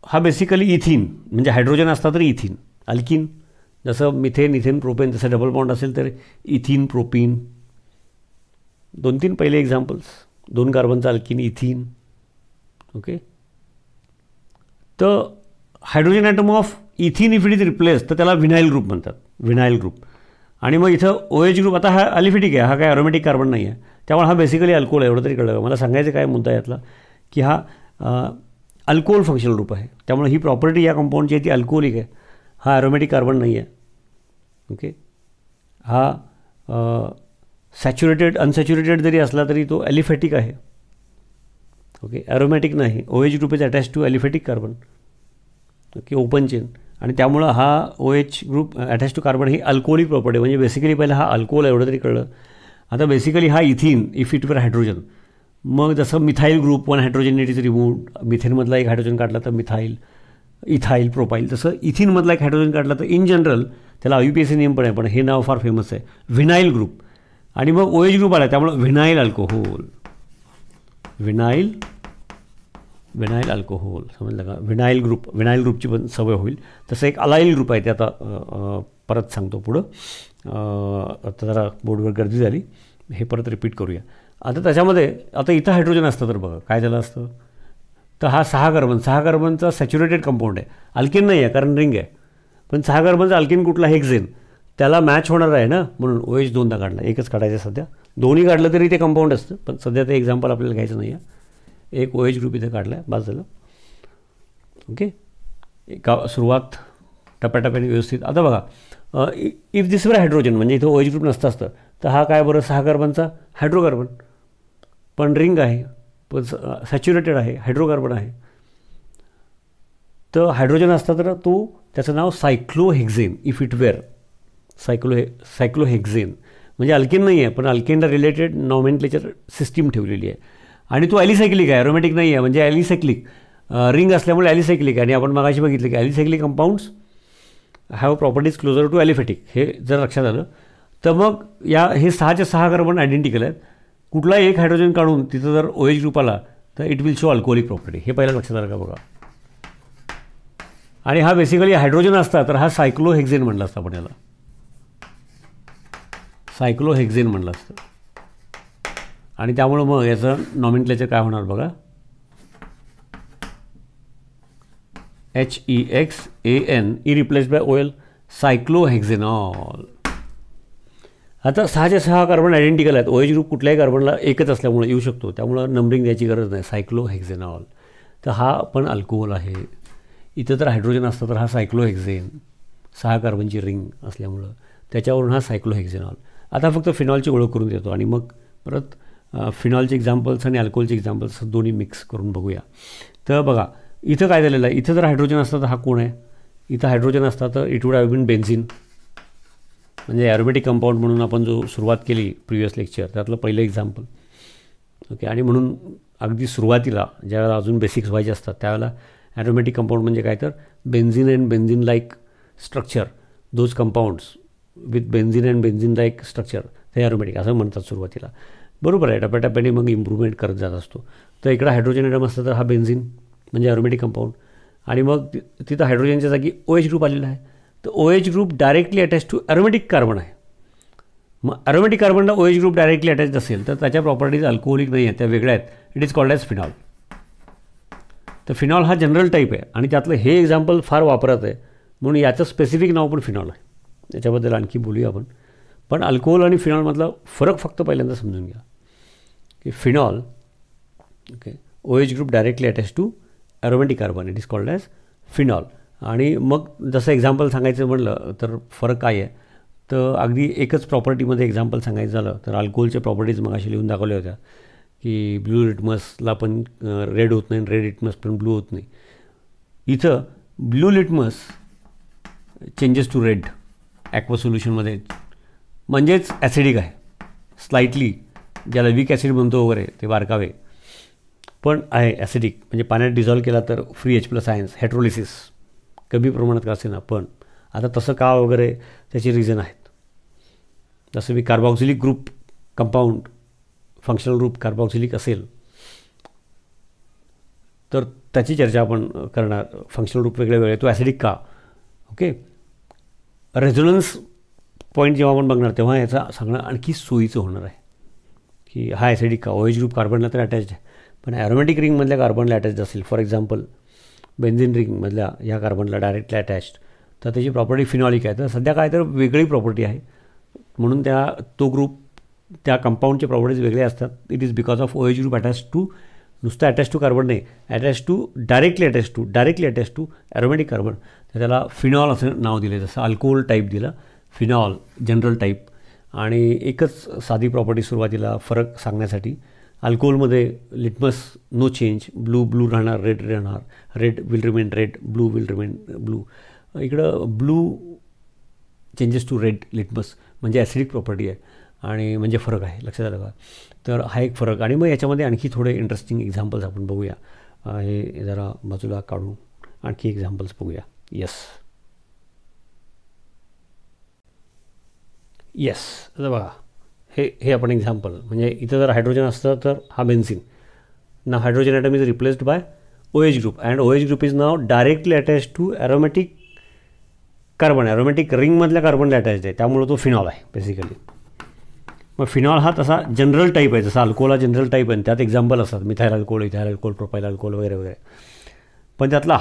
हा बेसिकली इथिन म्हणजे हायड्रोजन असता तर इथिन, अल्किन जसं मिथेन इथेन प्रोपेन तसं डबल बॉन्ड असेल तर इथिन प्रोपीन. 2-3 पहिले एक्झाम्पल्स. 2 कार्बनचा अल्किन इथिन. ओके. तर hydrogen atom of ethene if it is replace तर त्याला व्हिनाईल ग्रुप म्हणतात. Vinyl group. आणि मग इथं OH ग्रुप आता हा अलिफेटिक आहे, हा काय अरोमॅटिक कार्बन नाही आहे, त्यामुळे हा बेसिकली अल्कोहोल आहे. एवढं तरी कळलं. मला सांगायचं काय मुद्दा यातला की हा अल्कोहोल फंक्शनल ग्रुप आहे. त्यामुळे ही प्रॉपर्टी या कंपाऊंडची आहे ती अल्कोहोलिक आहे. हा अरोमॅटिक कार्बन नाही आहे. ओके. हा सॅच्युरेटेड अनसॅच्युरेटेड जरी असला तरी तो ॲलिफॅटिक आहे. ओके. ॲरोमॅटिक नाही. OH group is attach to aliphatic carbon. Okay. Open chain. आणि त्यामुळं हा OH group attach to carbon ही अल्कोहोलिक प्रॉपर्टी. म्हणजे बेसिकली पहिला हा अल्कोहोल आहे एवढं तरी कळलं. आता बेसिकली हा ethene if it were hydrogen. मग जसं methyl group 1 hydrogen it is removed. मिथेनमधला एक हायड्रोजन काढला तर मिथाईल, इथाईल, प्रोपाईल. तसं इथिनमधला एक हायड्रोजन काढला तर इन जनरल त्याला IUPAC नेम पण आहे, पण हे नाव फार फेमस आहे, व्हिनाईल ग्रुप. आणि मग OH ग्रुप आला त्यामुळं व्हिनाईल अल्कोहोल. व्हिनाईल अल्कोहोल समजलं का. व्हिनाईल ग्रुपची पण सवय होईल. तसं एक अलाईल ग्रुप आहे ते आता परत सांगतो पुढं. आता जरा बोर्डवर गर्दी झाली, हे परत रिपीट करूया. आता त्याच्यामध्ये आता इथं हायड्रोजन असतं तर बघा काय झालं असतं. तर हा 6 कार्बनचा सॅच्युरेटेड कंपाऊंड आहे. अल्किन नाही आहे कारण रिंग आहे, पण 6 कार्बनचा अल्किन कुठला हेक्झेन त्याला मॅच होणार आहे ना, म्हणून OH 2दा काढला. एकच काढायचं सध्या. दोन्ही काढलं तरी ते कंपाऊंड असतं, पण सध्या ते एक्झाम्पल आपल्याला घ्यायचं नाही आहे. एक OH ग्रुप इथे काढला आहे, बस झालं. ओके. एका सुरुवात टप्प्याटप्प्याने व्यवस्थित. आता बघा इफ दिस वर हायड्रोजन म्हणजे इथं OH ग्रुप नसतं असतं तर हा काय बरं 6 कार्बनचा हायड्रोकार्बन, पण रिंग आहे, पण सॅच्युरेटेड आहे, हायड्रोकार्बन आहे. तर हायड्रोजन असता तर तो त्याचं नाव सायक्लोहेक्झेन इफ इट वेअर. सायक्लोहेक्झेन म्हणजे अल्किन नाही आहे, पण अल्किनला रिलेटेड नॉमेनक्लेचर सिस्टीम ठेवलेली आहे. आणि तो ॲलिसायक्लिक आहे, अरोमॅटिक नाही आहे. म्हणजे ॲलिसायक्लिक रिंग असल्यामुळे ॲलिसायक्लिक आहे. आणि आपण मागाशी बघितलं की alicyclic compounds have properties closer to aliphatic. हे जर लक्षात आलं तर मग हे 6च्या 6 कार्बन आयडेंटिकल आहेत. कुठला एक हायड्रोजन काढून तिथं जर OH ग्रुप आला तर it will show alcoholic property. हे पहिलं लक्षात आलं का बघा. आणि हा बेसिकली हायड्रोजन असता तर हा सायक्लोहेक्झेन म्हणलं असतं आपण याला. सायक्लोहेक्झेन म्हणलं असतं. आणि त्यामुळं मग याचं नॉमेनक्लेचर काय होणार बघा. HEXAN replaced by OL सायक्लोहेक्झेनॉल. आता 6च्या 6 कार्बन आयडेंटिकल आहेत. OH ग्रुप कुठल्याही कार्बनला एकच असल्यामुळे येऊ शकतो, त्यामुळं नंबरिंग द्यायची गरज नाही. सायक्लोहेक्झेनॉल. तर हा पण अल्कोहोल आहे. इथं तर हायड्रोजन असतं तर हा सायक्लोहेक्झेन, 6 कार्बनची रिंग असल्यामुळं त्याच्यावरून हा सायक्लोहेक्झेनॉल. आता फक्त फिनॉलची ओळख करून देतो आणि मग परत फिनॉलचे एक्झाम्पल्स आणि अल्कोहोलचे एक्झाम्पल्स दोन्ही मिक्स करून बघूया. तर बघा इथं काय झालेलं आहे. इथं जर हायड्रोजन असतं तर हा कोण आहे. इथं हायड्रोजन असता तर it would have been benzene. म्हणजे ॲरोमॅटिक कंपाऊंड म्हणून आपण जो सुरुवात केली प्रिव्हियस लेक्चर त्यातलं पहिलं एक्झाम्पल. ओके. आणि म्हणून अगदी सुरुवातीला ज्यावेळेला अजून बेसिक्स व्हायचे असतात त्यावेळेला ॲरोमॅटिक कंपाऊंड म्हणजे काय तर benzene and benzene like structure, those compounds with benzene and benzene like structure हे ॲरोमॅटिक असं म्हणतात सुरुवातीला. बरोबर आहे. टप्प्याटप्प्याने मग इम्प्रूव्हमेंट करत जात असतो. तर इकडं हायड्रोजन ॲटम असतं तर हा बेन्झिन म्हणजे ॲरोमॅटिक कंपाऊंड. आणि मग तिथं हायड्रोजनच्या जागी OH ग्रुप आलेला आहे. तर OH group directly attach to aromatic carbon आहे. मग ॲरोमॅटिक कार्बनला OH ग्रुप डायरेक्टली अटॅच असेल तर त्याच्या प्रॉपर्टीज अल्कोहोलिक नाही आहेत, त्या वेगळ्या आहेत. It is called as phenol. तर फिनॉल हा जनरल टाईप आहे आणि त्यातलं हे एक्झाम्पल फार वापरात आहे म्हणून याचं स्पेसिफिक नाव पण फिनॉल आहे. याच्याबद्दल आणखी बोलूया आपण. पण अल्कोहोल आणि फिनॉलमधला फरक फक्त पहिल्यांदा समजून घ्या की phenol okay OH group directly attach to aromatic carbon it is called as phenol. आणि मग जसं एक्झाम्पल सांगायचं म्हणलं तर फरक काय आहे तर अगदी एकच प्रॉपर्टीमध्ये एक्झाम्पल सांगायचं झालं तर अल्कोहोलच्या प्रॉपर्टीज मग अशी लिहून दाखवल्या होत्या की ब्लू लिटमसला पण रेड होत नाही, रेड लिटमस पण ब्लू होत नाही. इथं blue litmus changes to red aqua सोल्युशनमध्ये, म्हणजेच ॲसिडिक आहे स्लाइटली, ज्याला वीक ॲसिड म्हणतो वगैरे ते बारकावे, पण आहे ॲसिडिक. म्हणजे पाण्यात डिझॉल्व केला तर फ्री H+ आयन्स, हायड्रोलिसिस कमी प्रमाणात का असे ना. पण आता तसं का वगैरे त्याची रिझन आहेत. जसं मी carboxylic group compound functional group carboxylic असेल तर त्याची चर्चा आपण करणार. फंक्शनल ग्रुप वेगळे वेगळे, तो ॲसिडिक का. ओके. रेझोनन्स पॉईंट जेव्हा आपण बघणार तेव्हा याचा सांगणं आणखी सोयीचं होणार आहे की हा ॲसिडिक का OH ग्रुप कार्बनला तर अटॅच्ड आहे, पण ॲरोमॅटिक रिंगमधल्या कार्बनला अटॅच्ड असेल. फॉर एक्झाम्पल बेन्झिन रिंगमधल्या ह्या कार्बनला डायरेक्टली अटॅच्ड, तर त्याची प्रॉपर्टी फिनॉलिक आहे. तर सध्या काय तर वेगळी प्रॉपर्टी आहे, म्हणून तो ग्रुप त्या कंपाऊंडचे प्रॉपर्टीज वेगळे असतात. It is because of OH group attach to, नुसतं अटॅच टू कार्बन नाही, directly attach to aromatic carbon. तर त्याला फिनॉल असं नाव दिलं, जसं अल्कोहोल टाईप दिलं फिनॉल जनरल टाईप. आणि एकच साधी प्रॉपर्टी सुरुवातीला फरक सांगण्यासाठी, अल्कोहोलमध्ये लिटमस नो चेंज, ब्लू राहणार, रेड राहणार, red will remain red, blue will remain blue. इकडं blue changes to red litmus म्हणजे ॲसिडिक प्रॉपर्टी आहे आणि म्हणजे फरक आहे, लक्षात आलं का. तर हा एक फरक. आणि मग याच्यामध्ये आणखी थोडे इंटरेस्टिंग एक्झाम्पल्स आपण बघूया. हे जरा बाजूला काढून आणखी एक्झाम्पल्स बघूया. येस आता बघा, हे आपण एक्झाम्पल, म्हणजे इथं जर हायड्रोजन असतं तर हा बेन्झिन. ना hydrogen atom is replaced by OH group and OH group is नाव directly attach to aromatic carbon. Aromatic रिंगमधल्या कार्बनला अटॅच्ड आहे, त्यामुळे तो फिनॉल आहे बेसिकली. मग फिनॉल हा तसा जनरल टाईप आहे, जसा अल्कोहोल हा जनरल टाईप आहे. त्यात एक्झाम्पल असतात methyl alcohol, ethyl alcohol, profile alcohol वगैरे वगैरे. पण त्यातला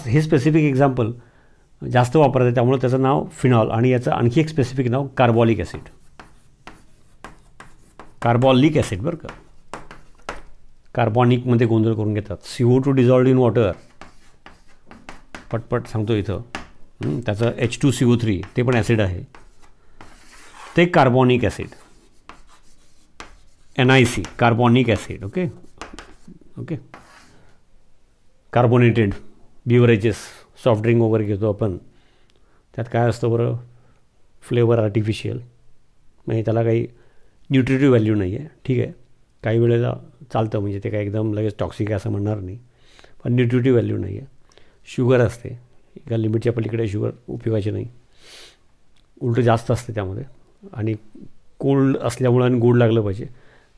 हे स्पेसिफिक एक्झाम्पल जास्त वापरत आहे, त्यामुळे त्याचं नाव फिनॉल. आणि याचं आणखी एक स्पेसिफिक नाव कार्बॉलिक ॲसिड. कार्बॉलिक ॲसिड बरं का, कार्बॉनिकमध्ये गोंधळ करून घेतात. CO2 डिझॉल्व्ड इन वॉटर, पटपट सांगतो इथं. त्याचं H2CO3 ते पण ॲसिड आहे, ते carbonic acid. NiC carbonic acid. Okay. Carbonated beverages, soft drink वगैरे घेतो आपण, त्यात काय असतं बरं, फ्लेवर आर्टिफिशियल, म्हणजे त्याला काही न्यूट्रिटिव्ह व्हॅल्यू नाही आहे. ठीक आहे, काही वेळेला चालतं, म्हणजे ते काय एकदम लगेच टॉक्सिक आहे असं म्हणणार नाही, पण न्यूट्रिटिव्ह व्हॅल्यू नाही आहे. शुगर असते, एका लिमिटच्या पलीकडे शुगर उपयोगाची नाही, उलटं जास्त असते त्यामध्ये. आणि कोल्ड असल्यामुळं आणि गोड लागलं पाहिजे.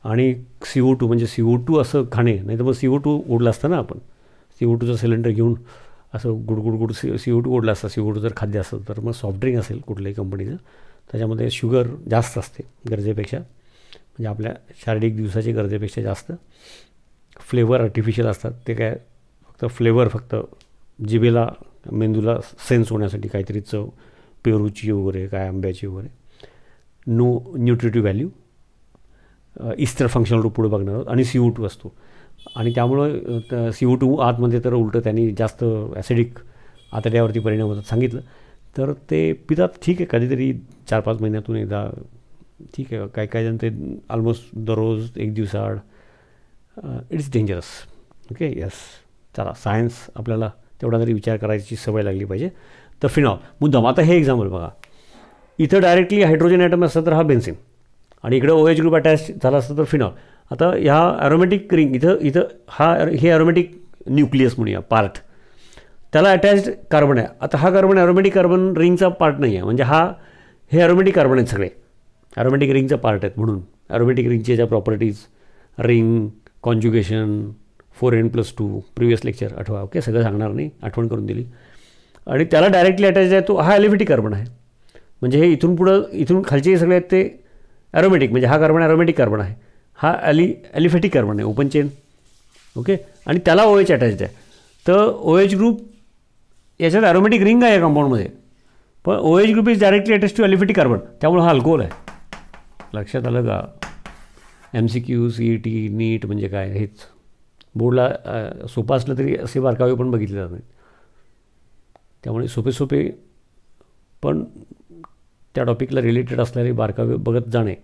आणि CO2 म्हणजे CO2 असं खाणे, नाही तर मग CO2 ओढलं असतं ना आपण, CO2चं सिलेंडर घेऊन असं गुड CO2 ओढलं असतं. CO2 जर खाद्य असेल तर मग सॉफ्ट ड्रिंक असेल कुठल्याही कंपनीचं, त्याच्यामध्ये शुगर जास्त असते गरजेपेक्षा, म्हणजे आपल्या शारीरिक दिवसाच्या गरजेपेक्षा जास्त. फ्लेवर आर्टिफिशियल असतात, ते काय फक्त जिभेला मेंदूला सेन्स होण्यासाठी, काहीतरी चव, पेरूची वगैरे काय आंब्याची वगैरे. No nutritive value. Ester functional रूप पुढे बघणार आहोत. आणि CO2 असतो, आणि त्यामुळं CO2 आतमध्ये तर उलटं त्यांनी जास्त ॲसिडिक आतड्यावरती परिणाम होतात सांगितलं. तर ते पितात, ठीक आहे, कधीतरी 4-5 महिन्यातून एकदा, ठीक आहे. काही जण ते ऑलमोस्ट दररोज, एक दिवसाआड. It's dangerous. ओके. येस. चला, सायन्स आपल्याला तेवढा तरी विचार करायची सवय लागली पाहिजे. तर फिनॉल मुद्दाम. आता हे एक्झाम्पल बघा, इथं डायरेक्टली हायड्रोजन ॲटम असतं तर हा बेन्झिन, आणि इकडे OH ग्रुप अटॅच झाला असतं तर फिनॉल. आता ह्या ॲरोमॅटिक रिंग इथं हे ॲरोमॅटिक न्यूक्लियस म्हणूया पार्ट, त्याला अटॅच्ड कार्बन आहे. आता हा कार्बन ॲरोमॅटिक कार्बन रिंगचा पार्ट नाही आहे, म्हणजे हे ॲरोमॅटिक कार्बन आहेत, सगळे ॲरोमॅटिक रिंगचा पार्ट आहेत. म्हणून ॲरोमॅटिक रिंगच्या ज्या properties, ring, conjugation, 4n+2 previous lecture आठवा. ओके, सगळं सांगणार नाही, आठवण करून दिली. आणि त्याला डायरेक्टली अटॅच आहे तो हा ॲलिफॅटिक कार्बन आहे. म्हणजे हे इथून खालचे सगळे आहेत ते ॲरोमॅटिक, म्हणजे हा कार्बन ॲरोमॅटिक कार्बन आहे, हा ॲलिफॅटिक कार्बन आहे, ओपन चेन. ओके. आणि त्याला OH अटॅच्ड आहे. तर OH ग्रुप याच्यात ॲरोमॅटिक रिंग आहे या कंपाऊंडमध्ये, पण OH group is directly attach to aliphatic carbon, त्यामुळे हा अल्कोहोल आहे. लक्षात आलं का. MCQ, CET, नीट म्हणजे काय, हेच बोर्डला सोपं असलं तरी असे बारकावे पण बघितले जात नाहीत. त्यामुळे सोपे पण त्या टॉपिकला रिलेटेड असलेले बारकावे बघत जाणे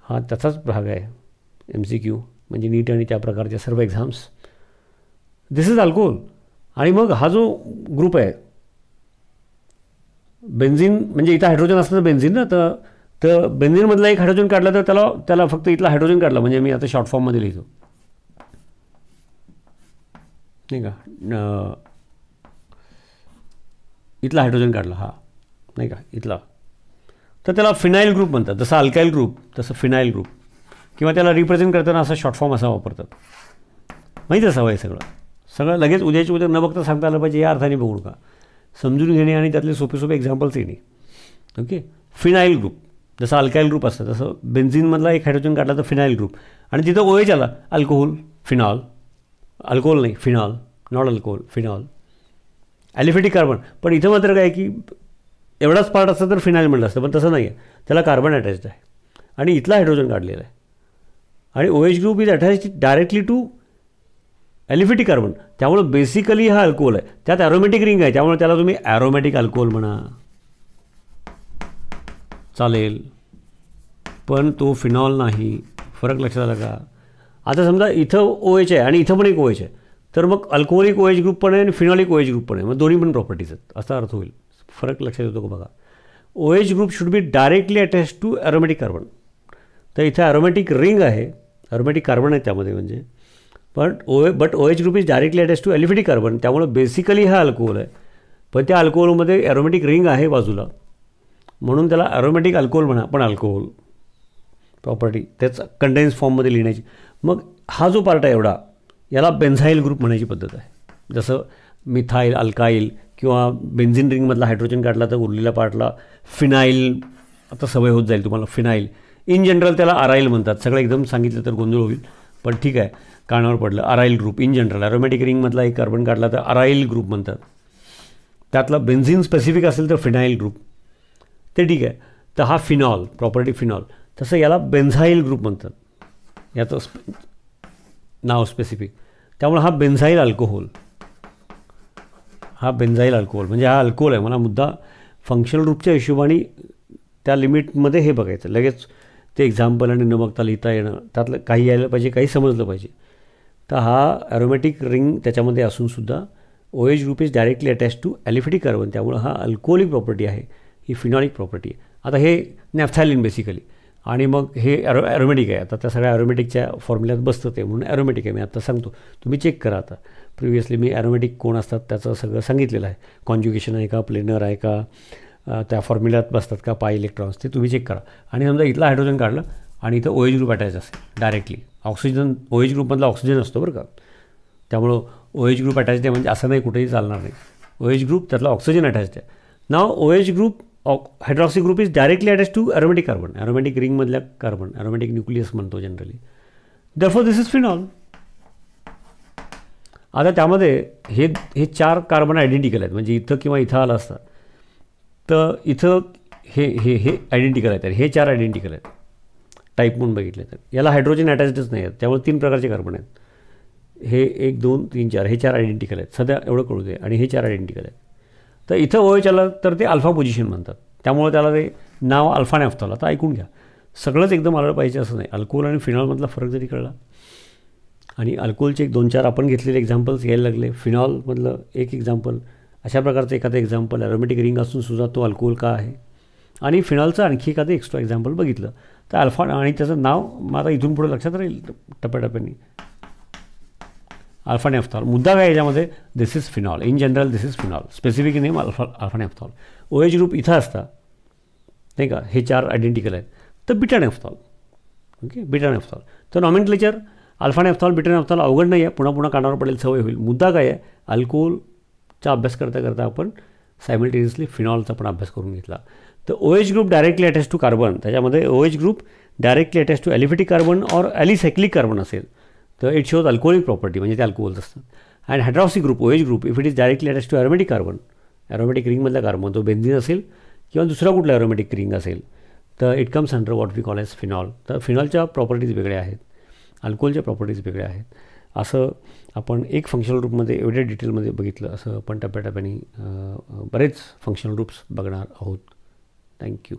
हा त्याचाच भाग आहे. MCQ म्हणजे नीट आणि त्या प्रकारच्या सर्व एक्झाम्स. This is alcohol. आणि मग हा जो ग्रुप आहे बेन्झिन, म्हणजे इथं हायड्रोजन असतं तर बेन्झिन ना, तर बेन्झिनमधला एक हायड्रोजन काढला तर त्याला फक्त इथला हायड्रोजन काढला, म्हणजे मी आता शॉर्ट फॉर्ममध्ये लिहितो नाही का, इथला हायड्रोजन काढला हा नाही का इथला, तर त्याला फिनाईल ग्रुप म्हणतात. जसं अल्काईल ग्रुप तसं फिनाईल ग्रुप, किंवा त्याला रिप्रेझेंट करताना असा शॉर्ट फॉर्म असा वापरतात. माहीत असावं हे सगळं लगेच उद्याची उद्या न बघता सांगता आलं पाहिजे, या अर्थाने बघू नका. समजून घेणे आणि त्यातले सोपे एक्झाम्पल्स येणे ओके. फिनाईल ग्रुप, जसं अल्काईल ग्रुप असतं तसं बेन्झिनमधला एक हायड्रोजन काढला तर फिनाईल ग्रुप, आणि तिथं OH आला, अल्कोहोल, फिनॉल. अल्कोहोल नाही, phenol, not alcohol, phenol. ॲलिफेटिक carbon, पण इथं मात्र काय की एवढाच पार्ट असतं तर फिनाईल म्हटलं असतं, पण तसं नाही आहे, त्याला कार्बन अटॅच्ड आहे आणि इथला हायड्रोजन काढलेला आहे. आणि OH group is attached directly to aliphatic carbon, त्यामुळं बेसिकली हा अल्कोहोल आहे. त्यात ॲरोमॅटिक रिंग आहे, त्यामुळे त्याला तुम्ही ॲरोमॅटिक अल्कोहोल म्हणा, चालेल, पण तो फिनॉल नाही. फरक लक्षात आला का? आता समजा इथं OH आहे आणि इथं पण एक OH आहे, तर मग अल्कोहोलिक OH ग्रुप पण आहे आणि फिनॉलिक OH ग्रुप पण आहे, मग दोन्ही पण प्रॉपर्टीज आहेत असा अर्थ होईल. फरक लक्षात येतो का बघा. OH group should be directly attach to aromatic carbon. तर इथं ॲरोमॅटिक रिंग आहे, ॲरोमॅटिक कार्बन आहे त्यामध्ये म्हणजे, but OH group is directly attach to aliphatic carbon, त्यामुळं बेसिकली हा अल्कोहोल आहे, पण त्या अल्कोहोलमध्ये ॲरोमॅटिक रिंग आहे बाजूला, म्हणून त्याला ॲरोमॅटिक अल्कोहोल म्हणा, पण अल्कोहोल प्रॉपर्टी त्याच कंडेन्स फॉर्ममध्ये लिहिण्याची. मग हा जो पार्ट आहे एवढा, याला बेन्झाईल ग्रुप म्हणायची पद्धत आहे. जसं मिथाईल, अल्काईल किंवा बेन्झिन रिंगमधला हायड्रोजन काढला तर उरलेल्या पार्टला फिनाईल, आता सवय होत जाईल तुम्हाला, फिनाईल. इन जनरल त्याला अराईल म्हणतात. सगळं एकदम सांगितलं तर गोंधळ होईल, पण ठीक आहे, कानावर पडलं. अराईल ग्रुप इन जनरल, ॲरोमॅटिक रिंगमधला एक कार्बन काढला तर अराईल ग्रुप म्हणतात. त्यातला बेन्झिन स्पेसिफिक असेल तर फिनाईल ग्रुप, ते ठीक आहे. तर हा फिनॉल, प्रॉपर्टी फिनॉल, तसं याला बेन्झाईल ग्रुप म्हणतात, याचं नाव स्पेसिफिक. त्यामुळे हा बेन्झाईल अल्कोहोल, हा बेन्झाईल अल्कोहोल म्हणजे हा अल्कोहोल आहे. मला मुद्दा फंक्शनल ग्रुपच्या हिशोबाने त्या लिमिटमध्ये हे बघायचं. लगेच ते एक्झाम्पल आणि न बघता लिहिता येणं, त्यातलं काही यायला पाहिजे, काही समजलं पाहिजे. तर हा ॲरोमॅटिक रिंग त्याच्यामध्ये असूनसुद्धा OH group is directly attach to aliphatic carbon, त्यामुळं हा अल्कोहोलिक प्रॉपर्टी आहे, ही फिनॉलिक प्रॉपर्टी आहे. आता हे नॅफ्थॅलिन बेसिकली, आणि मग हे ॲरोमॅटिक आहे. आता त्या सगळ्या ॲरोमॅटिकच्या फॉर्म्युल्यात बसतं ते, म्हणून ॲरोमॅटिक आहे. मी आता सांगतो, तुम्ही चेक करा. आता प्रिव्हियसली मी ॲरोमॅटिक कोण असतात त्याचं सगळं सांगितलेलं आहे. कॉन्ज्युगेशन आहे का, प्लेनर आहे का, त्या फॉर्म्युल्यात बसतात का पाय इलेक्ट्रॉन्स, ते तुम्ही चेक करा. आणि समजा इथला हायड्रोजन काढलं आणि इथं OH ग्रुप अटॅच असेल डायरेक्टली, ऑक्सिजन OH ग्रुपमधला ऑक्सिजन असतो बरं का, त्यामुळं OH ग्रुप अटॅच आहे म्हणजे असं नाही कुठेही चालणार नाही. OH ग्रुप त्यातला ऑक्सिजन अटॅच आहे. नाव OH group hydroxy group is directly attach to aromatic carbon, aromatic रिंगमधल्या कार्बन, ॲरोमॅटिक न्यूक्लियस म्हणतो generally. Therefore this is phenol. आता त्यामध्ये हे 4 कार्बन आयडेंटिकल आहेत, म्हणजे इथं किंवा इथं आलं असतं तर इथं हे आयडेंटिकल आहेत, हे 4 आयडेंटिकल आहेत टाईप म्हणून बघितले तर. याला हायड्रोजन अटॅचडच नाही आहेत, त्यामुळे 3 प्रकारचे कार्बन आहेत. हे 1 2 3 4 हे 4 आयडेंटिकल आहेत, सध्या एवढं कळू दे. आणि हे 4 आयडेंटिकल आहेत. तर इथं OH आलं तर ते अल्फा पोझिशन म्हणतात, त्यामुळे त्याला ते नाव अल्फा नॅफ्थॉल. आता ऐकून घ्या, सगळंच एकदम आलं पाहिजे असं नाही. अल्कोहोल आणि फिनॉलमधला फरक जरी कळला, आणि अल्कोहोलचे 1 2 4 आपण घेतलेले एक्झाम्पल्स यायला लागले, फिनॉलमधलं एक एक्झाम्पल, अशा प्रकारचं एखादं एक्झाम्पल, ॲरोमॅटिक रिंग असून सुद्धा तो अल्कोहोल का आहे, आणि फिनॉलचं आणखी एखादं एक्स्ट्रा एक्झाम्पल बघितलं तर अल्फा, आणि त्याचं नाव माझा इथून पुढे लक्षात राहील टप्प्याटप्प्याने, अल्फा नॅफ्थॉल. मुद्दा काय याच्यामध्ये, this is phenol. In general this is phenol, specific name alpha naphthol. OH group इथं असता नाही का, हे 4 आयडेंटिकल आहेत, तर beta naphthol. Okay, beta naphthol. तर nomenclature alpha naphthol, beta naphthol अवघड नाही आहे, पुन्हा पुन्हा कानावर पडेल, सवय होईल. मुद्दा काय आहे, अल्कोहोलचा अभ्यास करता करता आपण सायमल्टेनियसली फिनॉलचा पण अभ्यास करून घेतला. तर OH group directly attach to carbon, त्याच्यामध्ये OH group directly attach to aliphatic carbon और ॲलिसायक्लिक कार्बन असेल तर इट शोज अल्कोहोलिक प्रॉपर्टी, म्हणजे ते अल्कोहोल्स असतात. And hydroxy group OH group if it is directly attach to aromatic carbon, aromatic रिंगमधला carbon, तो benzene असेल किंवा दुसरा कुठला ॲरोमॅटिक रिंग असेल, तर it comes under what we call as phenol. तर फिनॉलच्या प्रॉपर्टीज वेगळ्या आहेत, अल्कोहोलच्या प्रॉपर्टीज वेगळ्या आहेत. असं आपण एक फंक्शनल ग्रुपमध्ये एवढ्या डिटेलमध्ये बघितलं, असं आपण टप्प्याटप्प्याने बरेच फंक्शनल ग्रुप्स बघणार आहोत. थँक्यू.